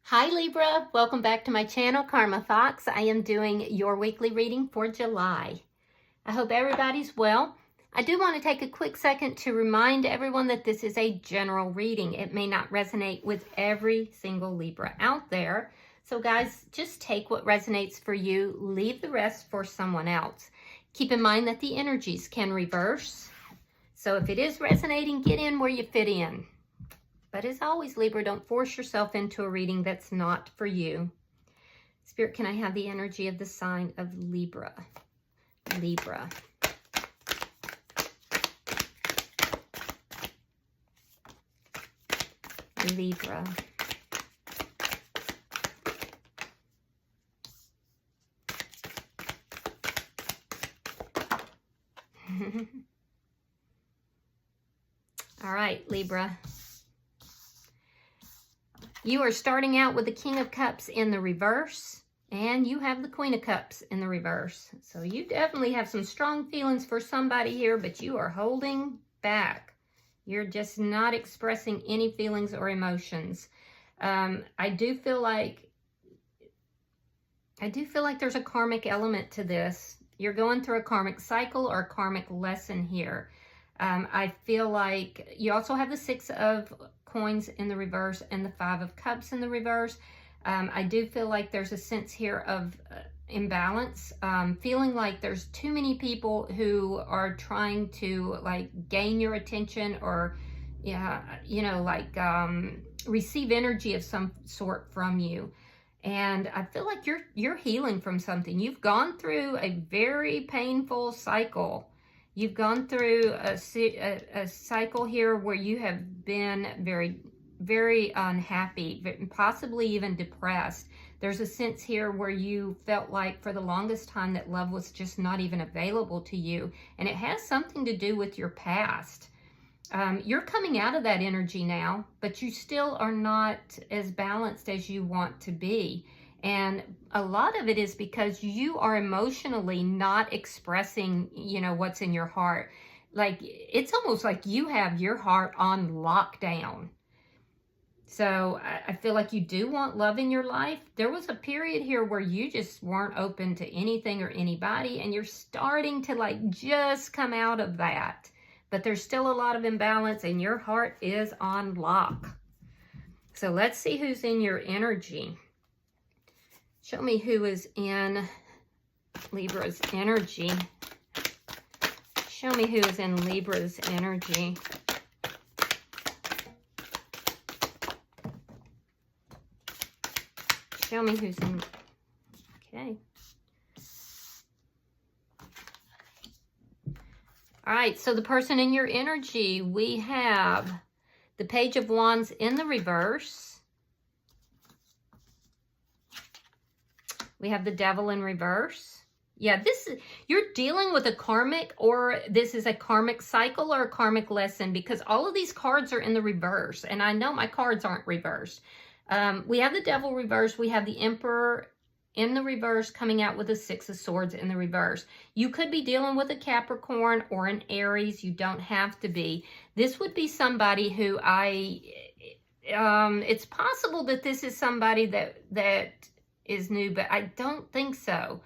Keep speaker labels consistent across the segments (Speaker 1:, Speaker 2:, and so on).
Speaker 1: Hi Libra, welcome back to my channel, Karma Fox. I am doing your weekly reading for July. I hope everybody's well. I do want to take a quick second to remind everyone that this is a general reading. It may not resonate with every single Libra out there. So guys, just take what resonates for you, leave the rest for someone else. Keep in mind that the energies can reverse. So if it is resonating, get in where you fit in. But as always, Libra, don't force yourself into a reading that's not for you. Spirit, can I have the energy of the sign of Libra? Libra. Libra. All right, Libra. You are starting out with the King of Cups in the reverse, and you have the Queen of Cups in the reverse. So you definitely have some strong feelings for somebody here, but you are holding back. You're just not expressing any feelings or emotions. I do feel like there's a karmic element to this. You're going through a karmic cycle or a karmic lesson here. I feel like you also have the Six of Coins in the reverse and the Five of Cups in the reverse. I do feel like there's a sense here of imbalance, feeling like there's too many people who are trying to like gain your attention or, receive energy of some sort from you. And I feel like you're healing from something. You've gone through a very painful cycle. You've gone through a cycle here where you have been very, very unhappy, possibly even depressed. There's a sense here where you felt like for the longest time that love was just not even available to you. And it has something to do with your past. You're coming out of that energy now, but you still are not as balanced as you want to be. And a lot of it is because you are emotionally not expressing, what's in your heart. Like, it's almost like you have your heart on lockdown. So I feel like you do want love in your life. There was a period here where you just weren't open to anything or anybody, and you're starting to just come out of that. But there's still a lot of imbalance, and your heart is on lock. So let's see who's in your energy. Show me who is in Libra's energy. Show me who is in Libra's energy. Show me who's in... Okay. All right, so the person in your energy, we have the Page of Wands in the reverse. We have the Devil in reverse. Yeah, you're dealing with a karmic, or this is a karmic cycle or a karmic lesson, because all of these cards are in the reverse. And I know my cards aren't reversed. We have the Devil reverse. We have the Emperor in the reverse coming out with the Six of Swords in the reverse. You could be dealing with a Capricorn or an Aries. You don't have to be. This would be somebody who it's possible that this is somebody that is new, but I don't think so.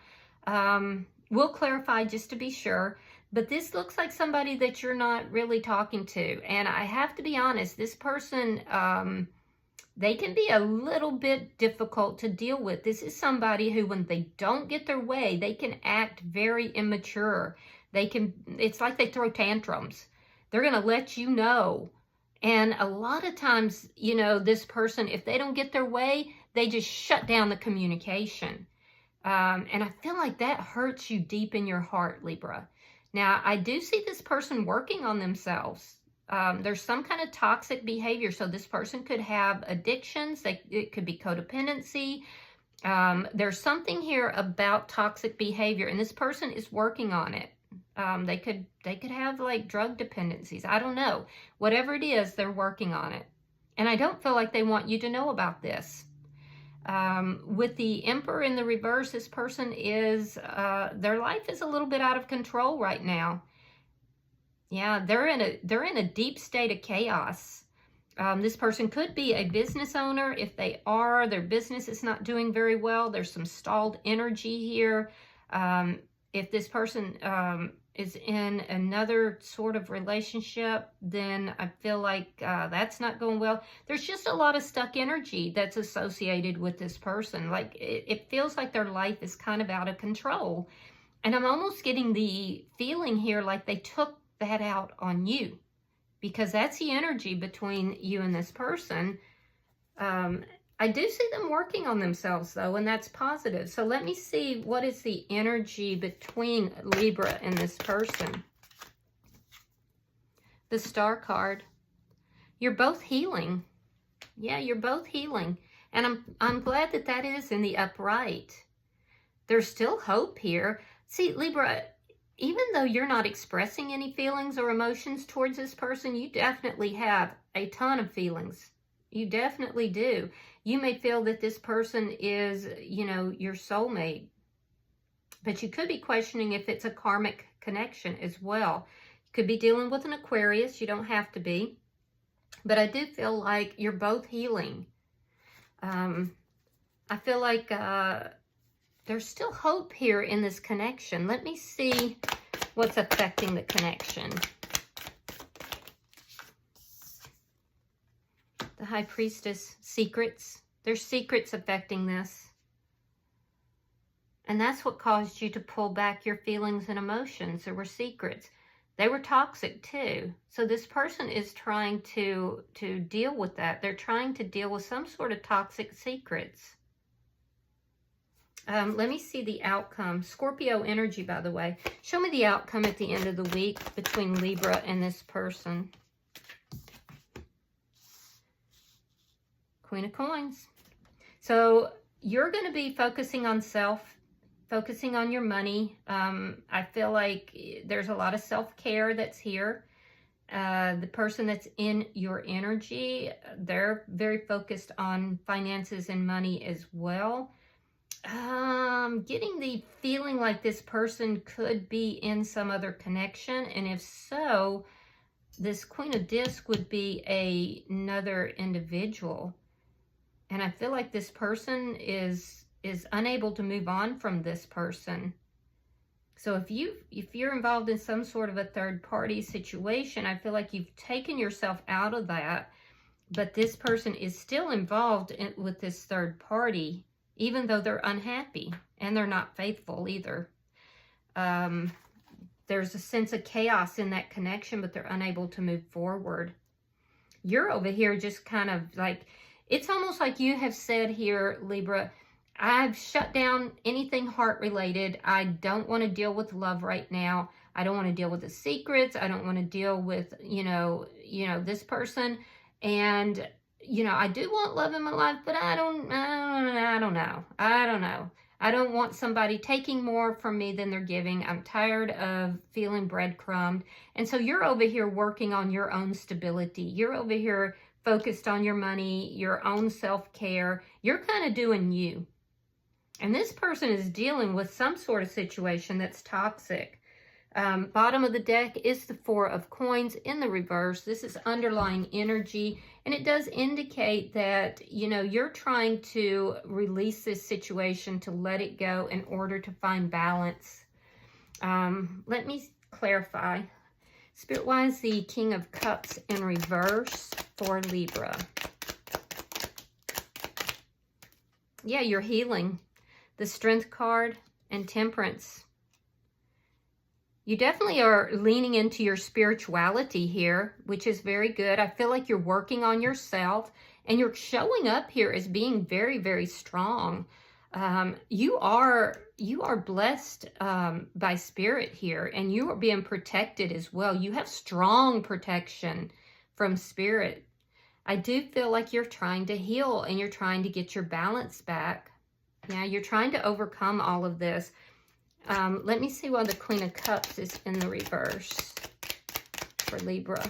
Speaker 1: We'll clarify just to be sure, but this looks like somebody that you're not really talking to. And I have to be honest, this person, they can be a little bit difficult to deal with. This is somebody who, when they don't get their way, they can act very immature. It's like they throw tantrums. They're going to let you know. And a lot of times, this person, if they don't get their way, they just shut down the communication. And I feel like that hurts you deep in your heart, Libra. Now, I do see this person working on themselves. There's some kind of toxic behavior. So this person could have addictions. It could be codependency. There's something here about toxic behavior, and this person is working on it. They could have like drug dependencies. I don't know. Whatever it is, they're working on it. And I don't feel like they want you to know about this. With the Emperor in the reverse, this person is, their life is a little bit out of control right now. Yeah, they're in a deep state of chaos. This person could be a business owner. If they are, their business is not doing very well. There's some stalled energy here. If this person is in another sort of relationship, then I feel like that's not going well. There's just a lot of stuck energy that's associated with this person. Like it feels like their life is kind of out of control. And I'm almost getting the feeling here like they took that out on you, because that's the energy between you and this person. I do see them working on themselves, though, and that's positive. So let me see, what is the energy between Libra and this person? The Star card. You're both healing. Yeah, you're both healing. And I'm glad that that is in the upright. There's still hope here. See, Libra, even though you're not expressing any feelings or emotions towards this person, you definitely have a ton of feelings. You definitely do. You may feel that this person is, you know, your soulmate, but you could be questioning if it's a karmic connection as well. You could be dealing with an Aquarius. You don't have to be, but I do feel like you're both healing. I feel like there's still hope here in this connection. Let me see what's affecting the connection. The High Priestess, secrets. There's secrets affecting this. And that's what caused you to pull back your feelings and emotions. There were secrets. They were toxic too. So this person is trying to deal with that. They're trying to deal with some sort of toxic secrets. Let me see the outcome. Scorpio energy, by the way. Show me the outcome at the end of the week between Libra and this person. Queen of Coins. So you're going to be focusing on self, focusing on your money. I feel like there's a lot of self-care that's here. The person that's in your energy, they're very focused on finances and money as well. Getting the feeling like this person could be in some other connection, and if so, this Queen of Discs would be another individual. And I feel like this person is unable to move on from this person. So if you're involved in some sort of a third party situation, I feel like you've taken yourself out of that, but this person is still involved with this third party, even though they're unhappy and they're not faithful either. There's a sense of chaos in that connection, but they're unable to move forward. You're over here just kind of like, it's almost like you have said here, Libra, I've shut down anything heart-related. I don't want to deal with love right now. I don't want to deal with the secrets. I don't want to deal with, you know, this person. And, you know, I do want love in my life, but I don't know. I don't want somebody taking more from me than they're giving. I'm tired of feeling breadcrumbed. And so you're over here working on your own stability. You're over here focused on your money, your own self-care. You're kind of doing you. And this person is dealing with some sort of situation that's toxic. Bottom of the deck is the Four of Coins in the reverse. This is underlying energy, and it does indicate that, you know, you're trying to release this situation, to let it go in order to find balance. Let me clarify. Spirit-wise, the King of Cups in reverse for Libra. Yeah, you're healing. The Strength card and Temperance. You definitely are leaning into your spirituality here, which is very good. I feel like you're working on yourself, and you're showing up here as being very, very strong. You are blessed by spirit here, and you are being protected as well. You have strong protection from spirit. I do feel like you're trying to heal, and you're trying to get your balance back. Yeah, you're trying to overcome all of this. Let me see why the Queen of Cups is in the reverse for Libra.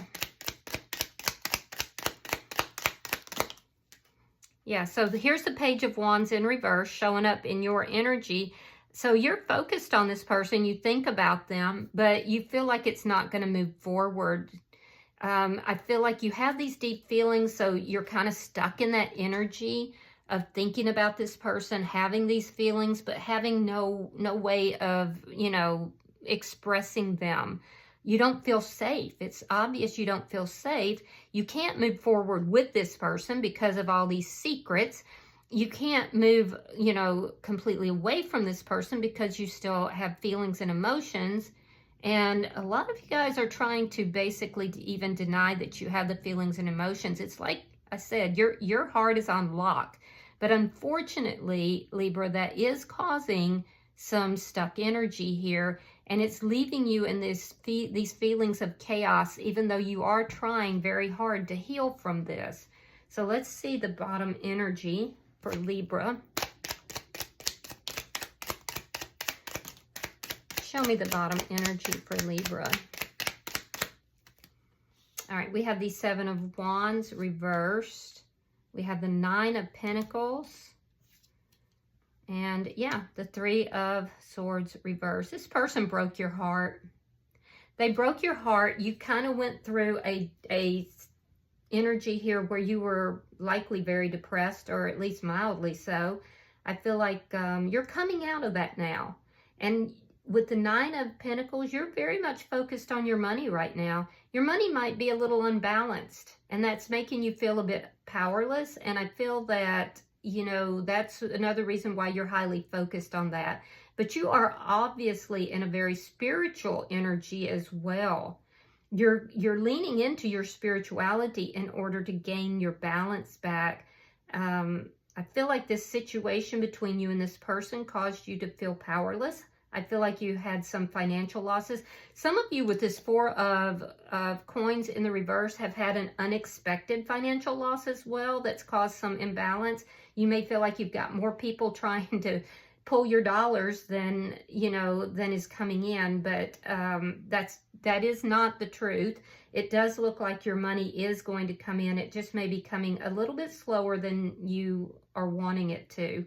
Speaker 1: Yeah, so here's the Page of Wands in reverse showing up in your energy. So you're focused on this person. You think about them, but you feel like it's not going to move forward. I feel like you have these deep feelings, so you're kind of stuck in that energy of thinking about this person, having these feelings, but having no way of, you know, expressing them. You don't feel safe. It's obvious you don't feel safe. You can't move forward with this person because of all these secrets. You can't move, you know, completely away from this person because you still have feelings and emotions. And a lot of you guys are trying to basically even deny that you have the feelings and emotions. It's like I said, your heart is on lock. But unfortunately, Libra, that is causing some stuck energy here. And it's leaving you in these feelings of chaos, even though you are trying very hard to heal from this. So let's see the bottom energy for Libra. Show me the bottom energy for Libra. All right, we have the Seven of Wands reversed. We have the Nine of Pentacles. And yeah, the Three of Swords reversed. This person broke your heart. They broke your heart. You kind of went through a energy here where you were likely very depressed, or at least mildly so. I feel like you're coming out of that now. And with the Nine of Pentacles, you're very much focused on your money right now. Your money might be a little unbalanced, and that's making you feel a bit powerless. And I feel that, you know, that's another reason why you're highly focused on that. But you are obviously in a very spiritual energy as well. You're leaning into your spirituality in order to gain your balance back. I feel like this situation between you and this person caused you to feel powerless. I feel like you had some financial losses. Some of you with this Four of Coins in the reverse have had an unexpected financial loss as well that's caused some imbalance. You may feel like you've got more people trying to pull your dollars than, you know, than is coming in, but that is not the truth. It does look like your money is going to come in. It just may be coming a little bit slower than you are wanting it to.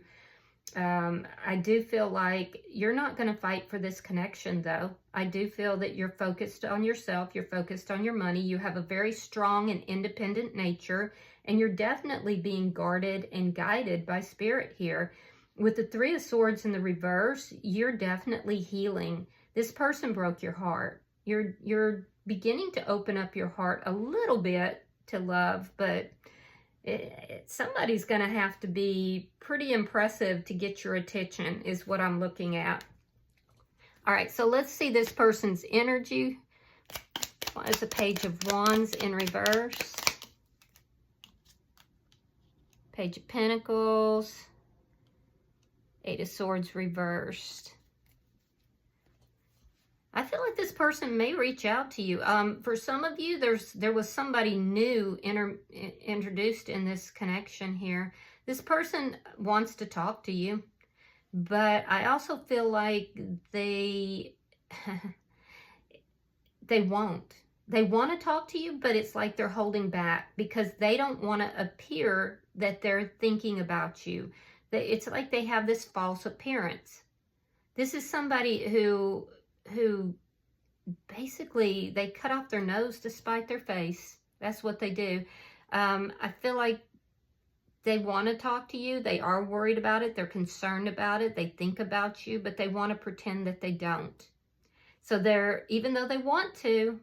Speaker 1: I do feel like you're not going to fight for this connection, though. I do feel that you're focused on yourself. You're focused on your money. You have a very strong and independent nature, and you're definitely being guarded and guided by Spirit here. With the Three of Swords in the reverse, you're definitely healing. This person broke your heart. You're beginning to open up your heart a little bit to love, but somebody's going to have to be pretty impressive to get your attention is what I'm looking at. All right, so let's see this person's energy. What is the Page of Wands in reverse? Page of Pentacles. Eight of Swords reversed. I feel like this person may reach out to you. For some of you, there was somebody new introduced in this connection here. This person wants to talk to you, but I also feel like they won't. They want to talk to you, but it's like they're holding back because they don't want to appear that they're thinking about you. It's like they have this false appearance. This is somebody who basically they cut off their nose to spite their face. That's what they do. I feel like they want to talk to you. They are worried about it. They're concerned about it. They think about you, but they want to pretend that they don't. So even though they want to,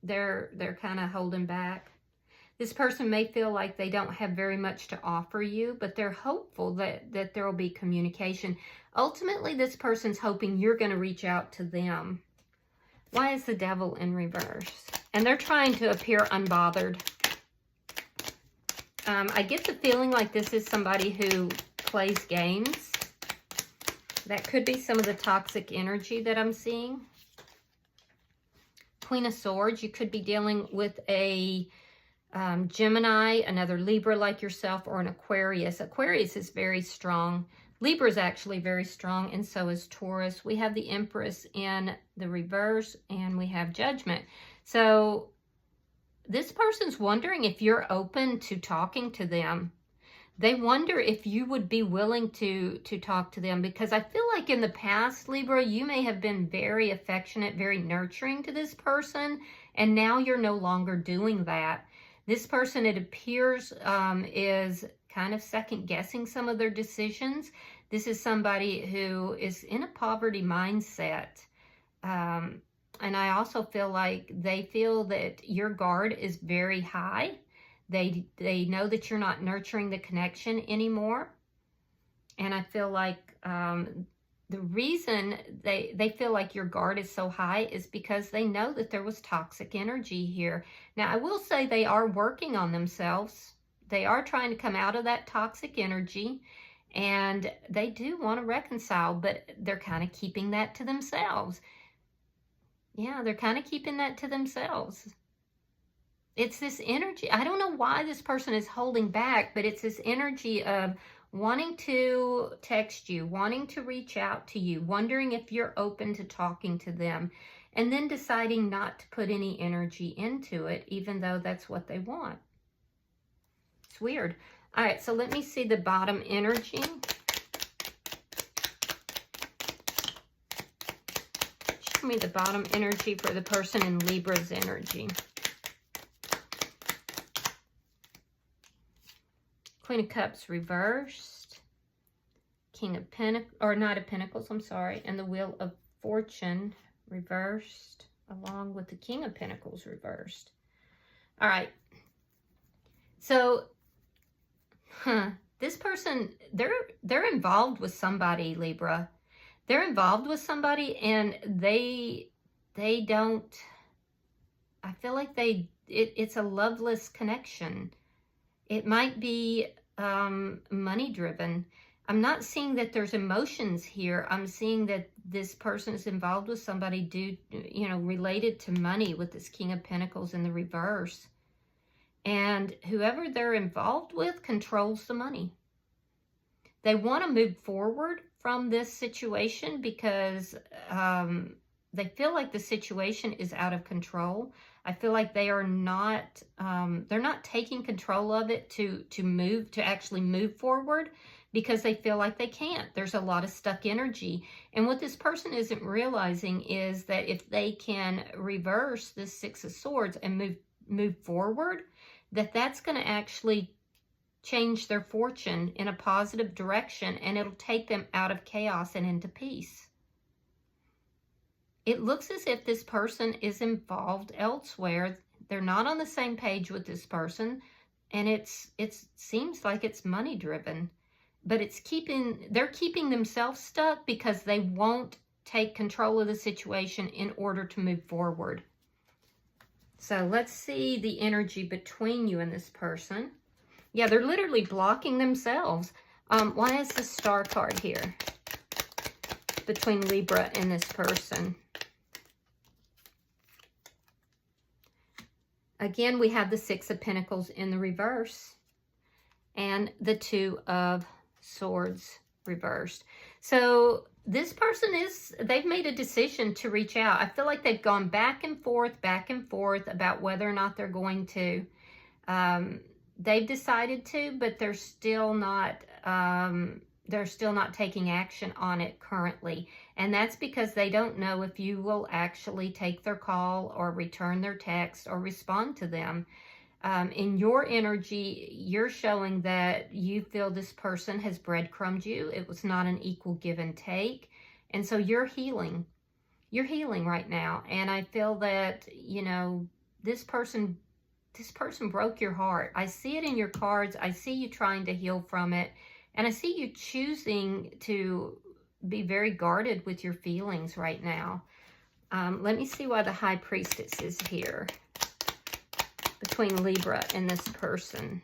Speaker 1: they're kind of holding back. This person may feel like they don't have very much to offer you, but they're hopeful that there will be communication. Ultimately, this person's hoping you're going to reach out to them. Why is the Devil in reverse? And they're trying to appear unbothered. I get the feeling like this is somebody who plays games. That could be some of the toxic energy that I'm seeing. Queen of Swords, you could be dealing with a Gemini, another Libra like yourself, or an Aquarius. Aquarius is very strong. Libra is actually very strong, and so is Taurus. We have the Empress in the reverse, and we have Judgment. So this person's wondering if you're open to talking to them. They wonder if you would be willing to talk to them, because I feel like in the past, Libra, you may have been very affectionate, very nurturing to this person, And now you're no longer doing that. This person, it appears, is kind of second guessing some of their decisions. This is somebody who is in a poverty mindset. And I also feel like they feel that your guard is very high. They know that you're not nurturing the connection anymore. And I feel like the reason they feel like your guard is so high is because they know that there was toxic energy here. Now, I will say they are working on themselves. They are trying to come out of that toxic energy, and they do want to reconcile, but they're kind of keeping that to themselves. Yeah, they're kind of keeping that to themselves. It's this energy. I don't know why this person is holding back, but it's this energy of wanting to text you, wanting to reach out to you, wondering if you're open to talking to them, and then deciding not to put any energy into it, even though that's what they want. It's weird. All right, so let me see the bottom energy. Show me the bottom energy for the person in Libra's energy. Queen of Cups reversed, King of Pentacles, or Knight of Pentacles, I'm sorry, and the Wheel of Fortune reversed, along with the King of Pentacles reversed. All right. So, this person, they're involved with somebody, Libra. They're involved with somebody, and they don't, I feel like it's a loveless connection. It might be money driven. I'm not seeing that there's emotions here. I'm seeing that this person is involved with somebody related to money, with this King of Pentacles in the reverse. And whoever they're involved with controls the money. They want to move forward from this situation because they feel like the situation is out of control. I feel like they are not, they're not taking control of it to actually move forward, because they feel like they can't. There's a lot of stuck energy. And what this person isn't realizing is that if they can reverse this Six of Swords and move forward, that's going to actually change their fortune in a positive direction, and it'll take them out of chaos and into peace. It looks as if this person is involved elsewhere. They're not on the same page with this person, and it seems like it's money driven, but they're keeping themselves stuck because they won't take control of the situation in order to move forward. So let's see the energy between you and this person. Yeah, they're literally blocking themselves. Why is the Star card here between Libra and this person? Again, we have the Six of Pentacles in the reverse and the Two of Swords reversed. So this person they've made a decision to reach out. I feel like they've gone back and forth about whether or not they're going to. They've decided to, but they're still not taking action on it currently. And that's because they don't know if you will actually take their call or return their text or respond to them. In your energy, you're showing that you feel this person has breadcrumbed you. It was not an equal give and take. And so you're healing. You're healing right now. And I feel that, this person broke your heart. I see it in your cards. I see you trying to heal from it. And I see you choosing to be very guarded with your feelings right now. Let me see why the High Priestess is here between Libra and this person.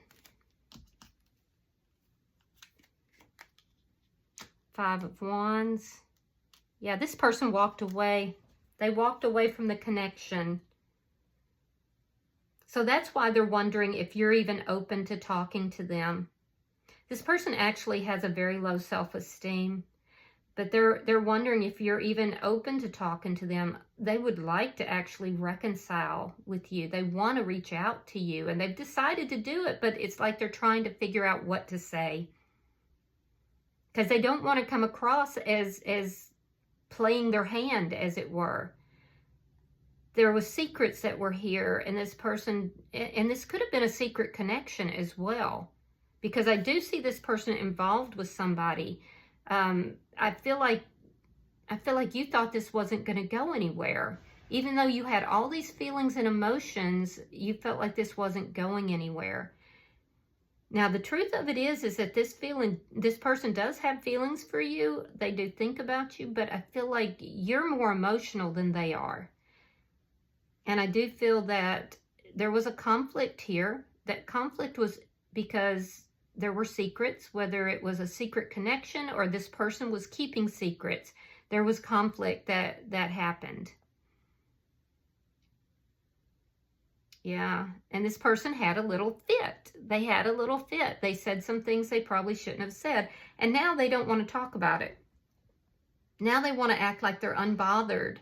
Speaker 1: Five of Wands. Yeah, this person walked away. They walked away from the connection. So that's why they're wondering if you're even open to talking to them. This person actually has a very low self-esteem, but they're wondering if you're even open to talking to them. They would like to actually reconcile with you. They want to reach out to you, and they've decided to do it, but it's like they're trying to figure out what to say, because they don't want to come across as playing their hand, as it were. there was secrets that were here, and this person, and this could have been a secret connection as well, because I do see this person involved with somebody. I feel like you thought this wasn't going to go anywhere. Even though you had all these feelings and emotions, you felt like this wasn't going anywhere. Now, the truth of it is that this person does have feelings for you. They do think about you, but I feel like you're more emotional than they are. And I do feel that there was a conflict here. That conflict was because there were secrets, whether it was a secret connection or this person was keeping secrets. There was conflict that happened. Yeah, and this person had a little fit. They had a little fit. They said some things they probably shouldn't have said, and now they don't want to talk about it. Now they want to act like they're unbothered.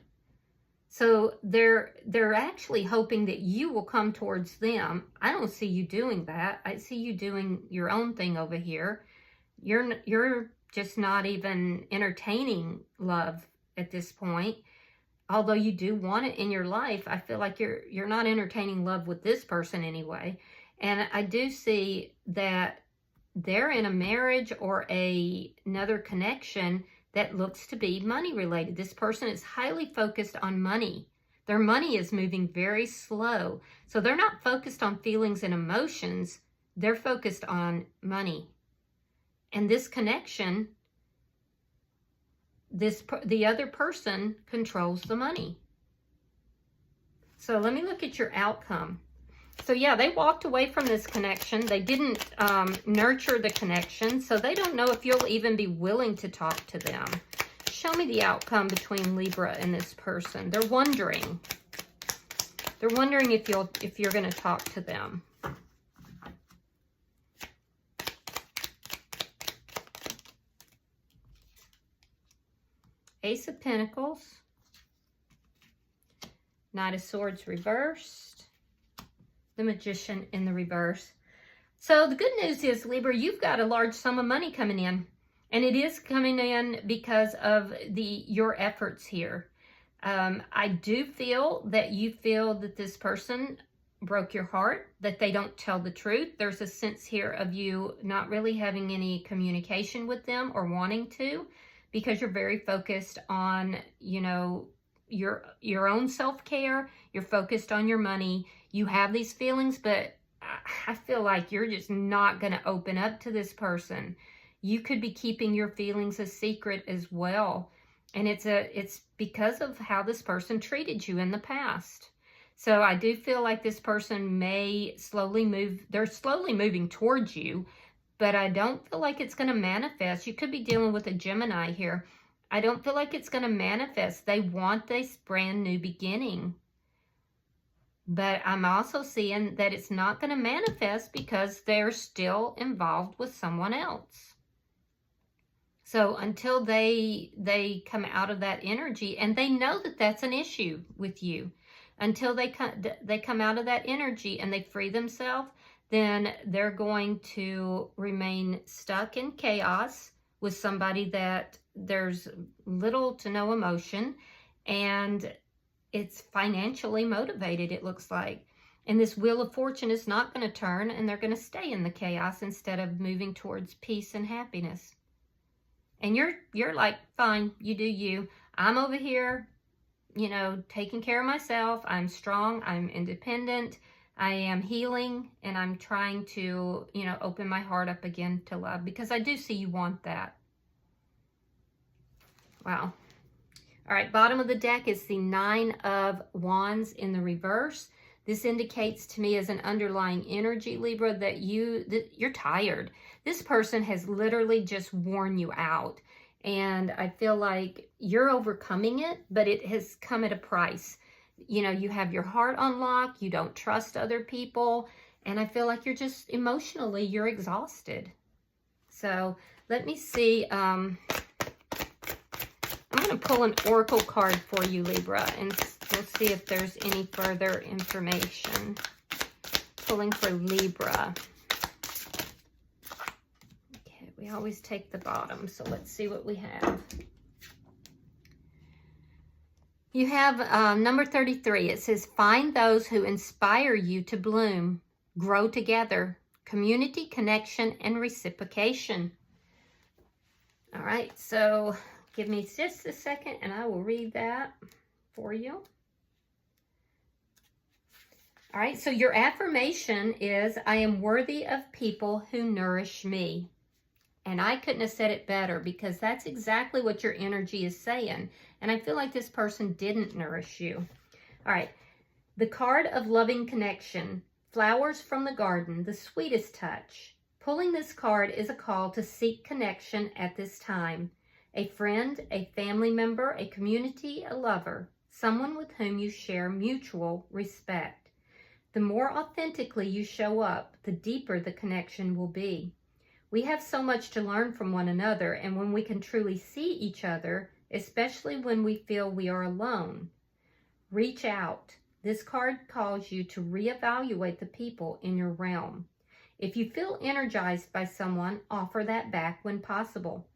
Speaker 1: So they're actually hoping that you will come towards them. I don't see you doing that. I see you doing your own thing over here. You're just not even entertaining love at this point. Although you do want it in your life, I feel like you're not entertaining love with this person anyway. And I do see that they're in a marriage or another connection that looks to be money related. This person is highly focused on money. Their money is moving very slow. So they're not focused on feelings and emotions. They're focused on money. And this connection, the other person controls the money. So let me look at your outcome. So yeah, they walked away from this connection. They didn't nurture the connection, so they don't know if you'll even be willing to talk to them. Show me the outcome between Libra and this person. They're wondering. They're wondering if you're going to talk to them. Ace of Pentacles, Knight of Swords reversed, the Magician in the reverse. So the good news is, Libra, you've got a large sum of money coming in, and it is coming in because of your efforts here. I do feel that you feel that this person broke your heart, that they don't tell the truth. There's a sense here of you not really having any communication with them or wanting to, because you're very focused on, you know, your own self-care. You're focused on your money. You have these feelings, but I feel like you're just not going to open up to this person. You could be keeping your feelings a secret as well. And it's because of how this person treated you in the past. So I do feel like this person may slowly move. They're slowly moving towards you, but I don't feel like it's going to manifest. You could be dealing with a Gemini here. I don't feel like it's going to manifest. They want this brand new beginning. But I'm also seeing that it's not going to manifest because they're still involved with someone else. So until they come out of that energy, and they know that that's an issue with you, until they come out of that energy and they free themselves, then they're going to remain stuck in chaos with somebody that there's little to no emotion, and it's financially motivated, it looks like. And this Wheel of Fortune is not going to turn, and they're going to stay in the chaos instead of moving towards peace and happiness. And you're like, fine, you do you. I'm over here, you know, taking care of myself. I'm strong. I'm independent. I am healing, and I'm trying to, you know, open my heart up again to love, because I do see you want that. Wow. All right, bottom of the deck is the Nine of Wands in the reverse. This indicates to me as an underlying energy, Libra, that you're tired. This person has literally just worn you out. And I feel like you're overcoming it, but it has come at a price. You know, you have your heart on lock. You don't trust other people. And I feel like you're just emotionally, you're exhausted. So let me see. I'm going to pull an oracle card for you, Libra, and we'll see if there's any further information. Pulling for Libra. Okay, we always take the bottom, so let's see what we have. You have number 33. It says, find those who inspire you to bloom, grow together, community, connection, and reciprocation. All right, so give me just a second and I will read that for you. All right, so your affirmation is, I am worthy of people who nourish me. And I couldn't have said it better, because that's exactly what your energy is saying. And I feel like this person didn't nourish you. All right, the card of loving connection, flowers from the garden, the sweetest touch. Pulling this card is a call to seek connection at this time. A friend, a family member, a community, a lover, someone with whom you share mutual respect. The more authentically you show up, the deeper the connection will be. We have so much to learn from one another, and when we can truly see each other, especially when we feel we are alone, reach out. This card calls you to reevaluate the people in your realm. If you feel energized by someone, offer that back when possible.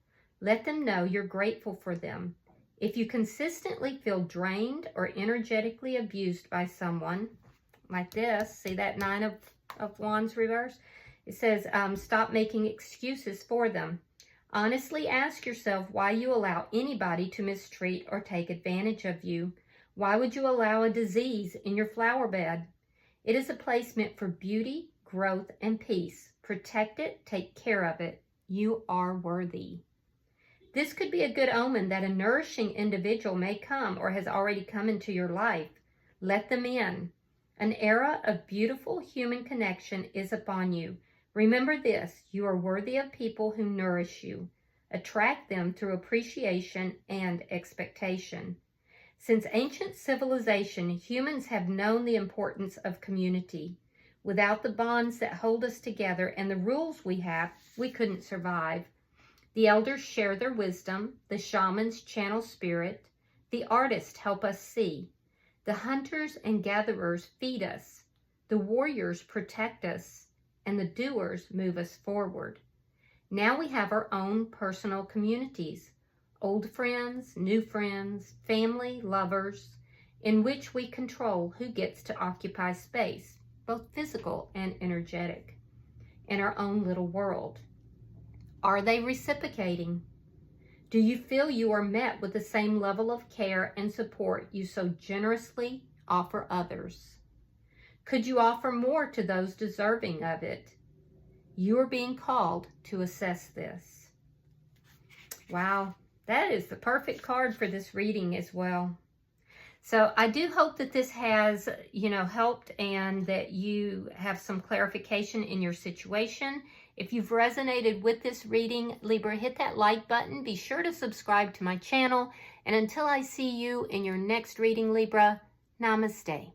Speaker 1: Let them know you're grateful for them. If you consistently feel drained or energetically abused by someone, like this, see that 9 of Wands reverse? It says, stop making excuses for them. Honestly ask yourself why you allow anybody to mistreat or take advantage of you. Why would you allow a disease in your flower bed? It is a place meant for beauty, growth, and peace. Protect it, take care of it. You are worthy. This could be a good omen that a nourishing individual may come or has already come into your life. Let them in. An era of beautiful human connection is upon you. Remember this, you are worthy of people who nourish you. Attract them through appreciation and expectation. Since ancient civilization, humans have known the importance of community. Without the bonds that hold us together and the rules we have, we couldn't survive. The elders share their wisdom, the shamans channel spirit, the artists help us see. The hunters and gatherers feed us, the warriors protect us, and the doers move us forward. Now we have our own personal communities, old friends, new friends, family, lovers, in which we control who gets to occupy space, both physical and energetic, in our own little world. Are they reciprocating? Do you feel you are met with the same level of care and support you so generously offer others? Could you offer more to those deserving of it? You are being called to assess this. Wow, that is the perfect card for this reading as well. So I do hope that this has, helped and that you have some clarification in your situation. If you've resonated with this reading, Libra, hit that like button. Be sure to subscribe to my channel. And until I see you in your next reading, Libra, namaste.